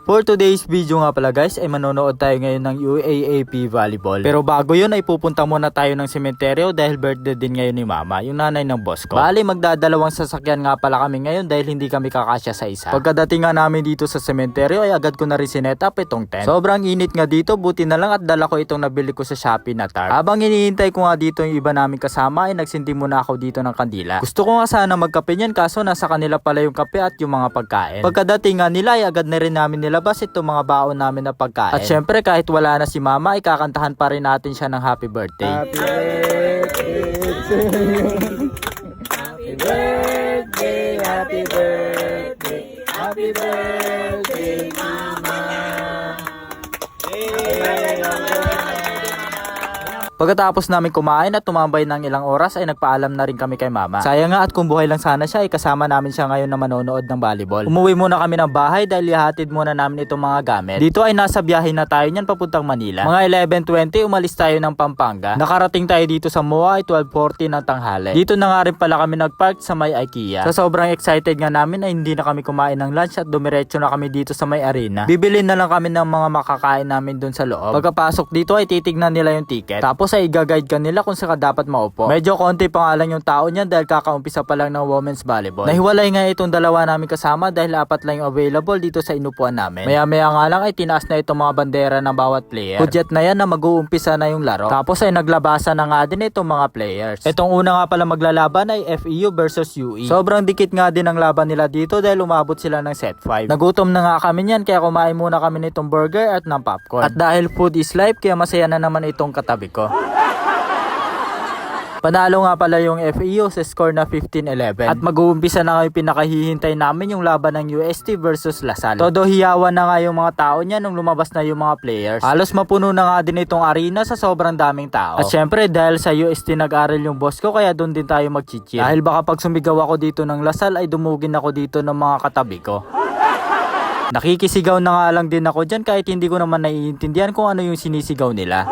For today's video nga pala guys ay manonood tayo ngayon ng UAAP volleyball. Pero bago yun ay pupunta muna tayo ng sementeryo dahil birthday din ngayon ni mama, yung nanay ng boss ko. Bali magdadalawang sasakyan nga pala kami ngayon dahil hindi kami kakasya sa isa. Pagkadating nga namin dito sa sementeryo ay agad ko na rin sinet up itong tent. Sobrang init nga dito, buti na lang at dala ko itong nabili ko sa Shopee na tarp. Habang hinihintay ko nga dito yung iba namin kasama ay nagsindi muna ako dito ng kandila. Gusto ko nga sana magkape niyan kaso nasa kanila pala yung kape at yung mga pagkain. Pagkadating nga nila ay agad na rin namin nilabas itong mga baon namin na pagkain. At syempre kahit wala na si mama ay kakantahan pa rin natin siya ng happy birthday. Happy birthday to you. Happy birthday, happy birthday, happy birthday mama. Pagkatapos namin kumain at tumambay ng ilang oras ay nagpaalam na rin kami kay mama. Sayang nga at kung buhay lang sana siya ay kasama namin siya ngayon na manonood ng volleyball. Umuwi muna kami ng bahay dahil ihatid muna namin itong mga gamit. Dito ay nasa biyahe na tayo niyan papuntang Manila. Mga 11:20 umalis tayo ng Pampanga. Nakarating tayo dito sa MOA ay 12:40 ng tanghali. Dito na nga rin pala kami nagpark sa may IKEA. Sa sobrang excited nga namin ay hindi na kami kumain ng lunch at dumiretso na kami dito sa may arena. Bibili na lang kami ng mga makakain namin dun sa loob. Pagkapasok dito ay titignan nila yung ticket. Tapos ay i-guide ka nila kung saan ka dapat maupo. Medyo konti pa nga lang yung tao niyan dahil kakaumpisa pa lang ng women's volleyball. Nahiwalay nga itong dalawa namin kasama dahil 4 lang yung available dito sa inupuan namin. Maya-maya nga lang ay tinaas na itong mga bandera ng bawat player. Budget na yan na mag-uumpisa na yung laro. Tapos ay naglabasan na nga din itong mga players. Itong una nga pala maglalaban ay FEU versus UE. Sobrang dikit nga din ang laban nila dito dahil umabot sila ng set 5. Nagutom na nga kami niyan kaya kumain muna kami nitong burger at ng popcorn. At dahil food is life kaya masaya na naman itong katabi ko. Panalo nga pala yung FEU sa score na 15-11 at mag-uumpisa na nga yung pinakahihintay namin yung laban ng UST versus Lasal. Todo hiyawan na nga yung mga tao niya nung lumabas na yung mga players. Halos mapuno na nga din itong arena sa sobrang daming tao. At syempre dahil sa UST nag-aral yung boss ko kaya doon din tayo mag-chill. Dahil baka pag sumigaw ako dito ng Lasal ay dumugin ako dito ng mga katabi ko. Nakikisigaw na nga lang din ako dyan kahit hindi ko naman naiintindihan kung ano yung sinisigaw nila.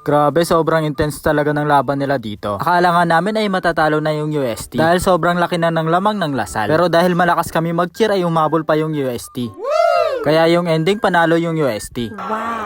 Grabe, sobrang intense talaga ng laban nila dito. Akala nga namin ay matatalo na yung UST dahil sobrang laki na ng lamang ng Lasal. Pero dahil malakas kami mag-cheer ay umabol pa yung UST. Kaya yung ending panalo yung UST. Wow!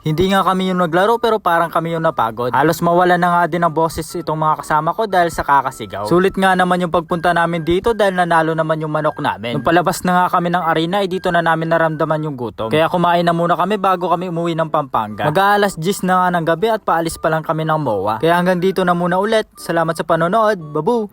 Hindi nga kami yung naglaro pero parang kami yung napagod. Halos mawala na nga din ang boses itong mga kasama ko dahil sa kakasigaw. Sulit nga naman yung pagpunta namin dito dahil nanalo naman yung manok namin. Nung palabas na nga kami ng arena ay dito na namin naramdaman yung gutom. Kaya kumain na muna kami bago kami umuwi ng Pampanga. Mag-aalas 10 na nga ng gabi at paalis pa lang kami ng MOA. Kaya hanggang dito na muna ulit. Salamat sa panonood. Babu!